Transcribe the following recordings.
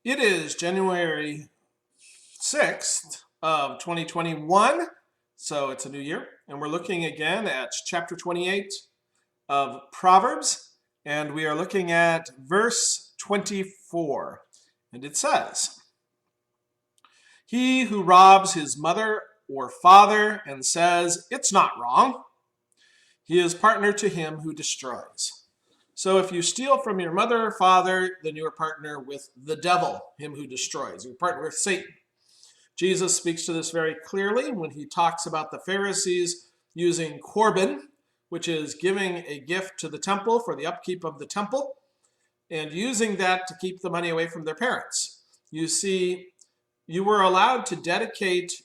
It is January 6th of 2021, so it's a new year, and we're looking again at chapter 28 of Proverbs, and we are looking at verse 24, and it says, "He who robs his mother or father and says, 'It's not wrong,' he is partner to him who destroys." So if you steal from your mother or father, then you are partner with the devil, him who destroys. You're partner with Satan. Jesus speaks to this very clearly when he talks about the Pharisees using Corban, which is giving a gift to the temple for the upkeep of the temple, and using that to keep the money away from their parents. You see, you were allowed to dedicate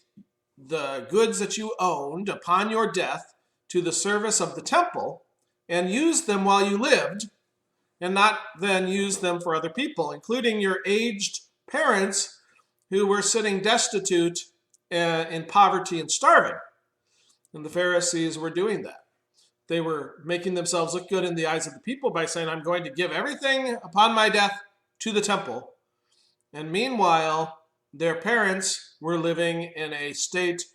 the goods that you owned upon your death to the service of the temple, and use them while you lived, and not then use them for other people, including your aged parents who were sitting destitute in poverty and starving. And the Pharisees were doing that. They were making themselves look good in the eyes of the people by saying, "I'm going to give everything upon my death to the temple." And meanwhile, their parents were living in a state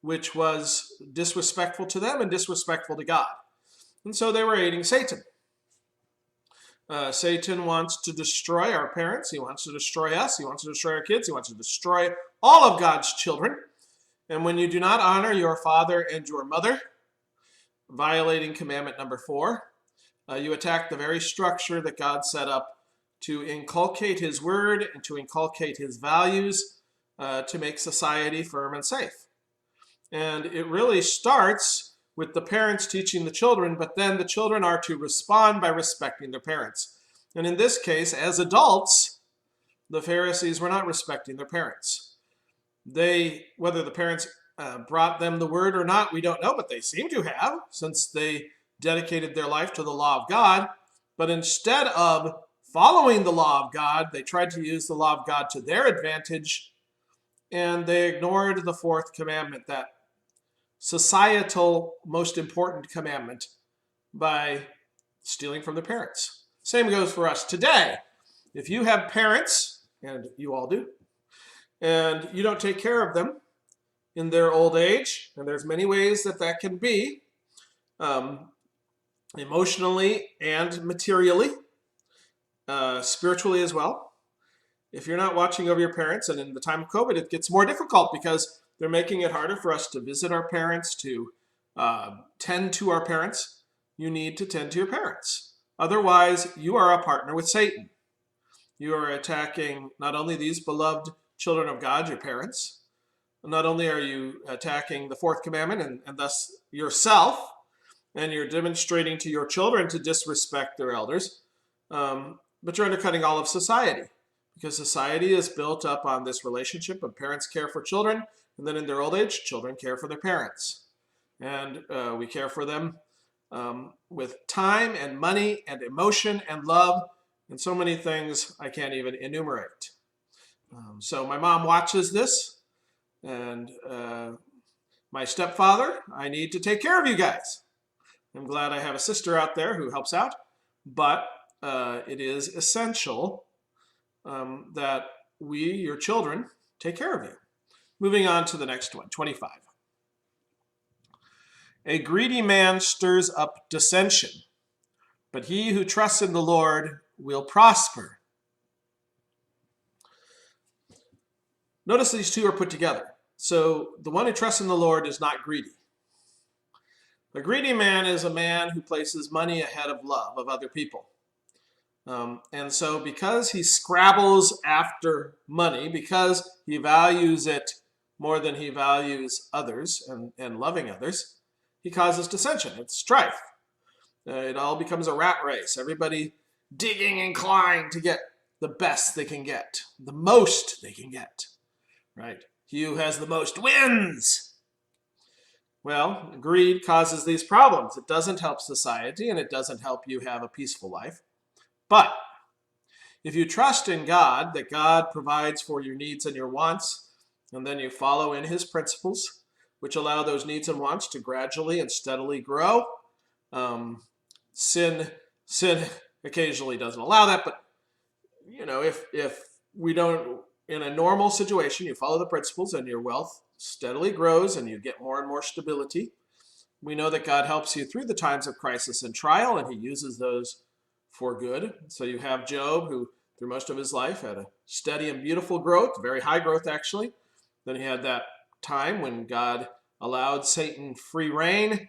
which was disrespectful to them and disrespectful to God. And so they were aiding Satan. Satan wants to destroy our parents. He wants to destroy us. He wants to destroy our kids. He wants to destroy all of God's children. And when you do not honor your father and your mother, violating commandment number 4, you attack the very structure that God set up to inculcate his word and to inculcate his values to make society firm and safe. And it really starts with the parents teaching the children, but then the children are to respond by respecting their parents. And in this case, as adults, the Pharisees were not respecting their parents. Whether the parents brought them the word or not, we don't know, but they seem to have, since they dedicated their life to the law of God. But instead of following the law of God, they tried to use the law of God to their advantage, and they ignored the 4th commandment, that societal most important commandment, by stealing from the parents. Same goes for us today. If you have parents, and you all do, and you don't take care of them in their old age, and there's many ways that can be, emotionally and materially, spiritually as well. If you're not watching over your parents, and in the time of COVID, it gets more difficult because they're making it harder for us to visit our parents, to tend to our parents. You need to tend to your parents. Otherwise, you are a partner with Satan. You are attacking not only these beloved children of God, your parents, not only are you attacking the 4th commandment and thus yourself, and you're demonstrating to your children to disrespect their elders, but you're undercutting all of society. Because society is built up on this relationship of parents care for children, and then in their old age, children care for their parents. And we care for them with time and money and emotion and love and so many things I can't even enumerate. So my mom watches this, and my stepfather, I need to take care of you guys. I'm glad I have a sister out there who helps out, but it is essential that we, your children, take care of you. Moving on to the next one, 25. "A greedy man stirs up dissension, but he who trusts in the Lord will prosper." Notice these two are put together. So the one who trusts in the Lord is not greedy. A greedy man is a man who places money ahead of love of other people. And so because he scrabbles after money, because he values it more than he values others and loving others, he causes dissension. It's strife. It all becomes a rat race. Everybody digging and clawing to get the best they can get, the most they can get, right? He who has the most wins. Well, greed causes these problems. It doesn't help society, and it doesn't help you have a peaceful life. But if you trust in God, that God provides for your needs and your wants, and then you follow in his principles, which allow those needs and wants to gradually and steadily grow. Sin occasionally doesn't allow that, but if we don't, in a normal situation, you follow the principles and your wealth steadily grows and you get more and more stability. We know that God helps you through the times of crisis and trial, and he uses those for good. So you have Job, who through most of his life had a steady and beautiful growth, very high growth actually. Then he had that time when God allowed Satan free reign,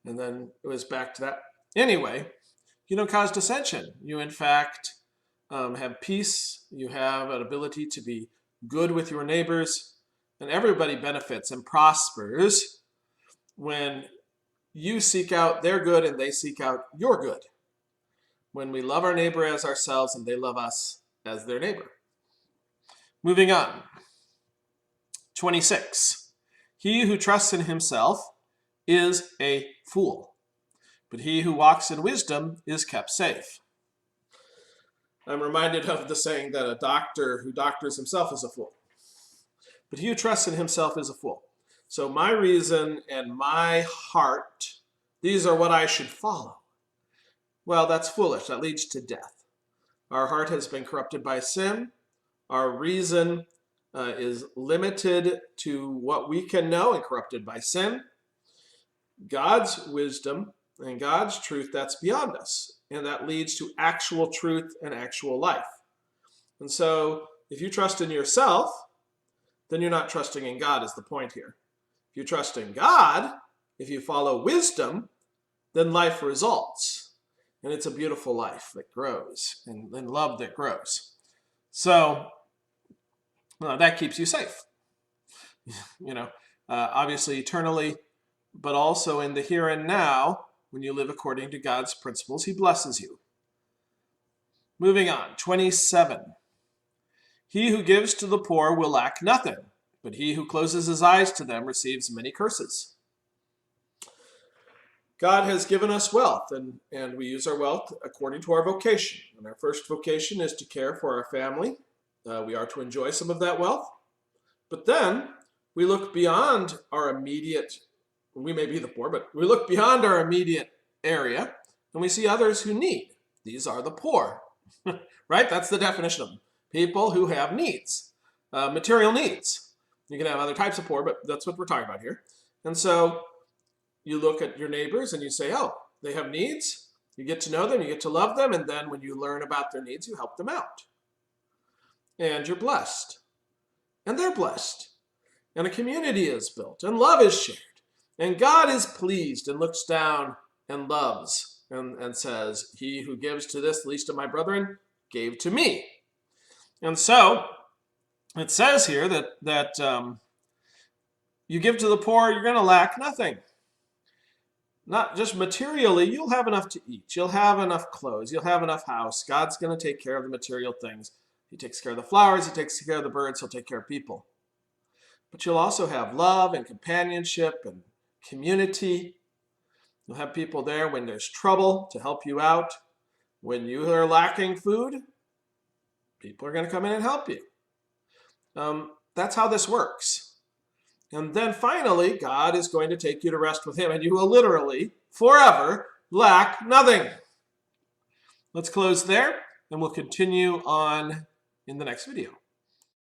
and then it was back to that. Anyway, you don't cause dissension. You, in fact, have peace. You have an ability to be good with your neighbors, and everybody benefits and prospers when you seek out their good and they seek out your good. When we love our neighbor as ourselves and they love us as their neighbor. Moving on. 26. He who trusts in himself is a fool, but he who walks in wisdom is kept safe. I'm reminded of the saying that a doctor who doctors himself is a fool, but he who trusts in himself is a fool. So my reason and my heart, these are what I should follow. Well, that's foolish. That leads to death. Our heart has been corrupted by sin. Our reason is limited to what we can know and corrupted by sin. God's wisdom and God's truth, that's beyond us. And that leads to actual truth and actual life. And so if you trust in yourself, then you're not trusting in God is the point here. If you trust in God, if you follow wisdom, then life results. And it's a beautiful life that grows and love that grows. So that keeps you safe. Obviously eternally, but also in the here and now, when you live according to God's principles, he blesses you. Moving on, 27. He who gives to the poor will lack nothing, but he who closes his eyes to them receives many curses. God has given us wealth, and we use our wealth according to our vocation. And our first vocation is to care for our family. We are to enjoy some of that wealth. But then we look beyond our immediate, we may be the poor, but we look beyond our immediate area, and we see others who need. These are the poor, right? That's the definition of them. People who have needs, material needs. You can have other types of poor, but that's what we're talking about here. And so you look at your neighbors and you say, oh, they have needs. You get to know them, you get to love them, and then when you learn about their needs, you help them out. And you're blessed. And they're blessed. And a community is built, and love is shared. And God is pleased and looks down and loves and says, he who gives to this least of my brethren gave to me. And so it says here that you give to the poor, you're going to lack nothing. Not just materially, you'll have enough to eat. You'll have enough clothes. You'll have enough house. God's going to take care of the material things. He takes care of the flowers. He takes care of the birds. He'll take care of people. But you'll also have love and companionship and community. You'll have people there when there's trouble to help you out. When you are lacking food, people are going to come in and help you. That's how this works. And then finally, God is going to take you to rest with him, and you will literally, forever, lack nothing. Let's close there, and we'll continue on in the next video.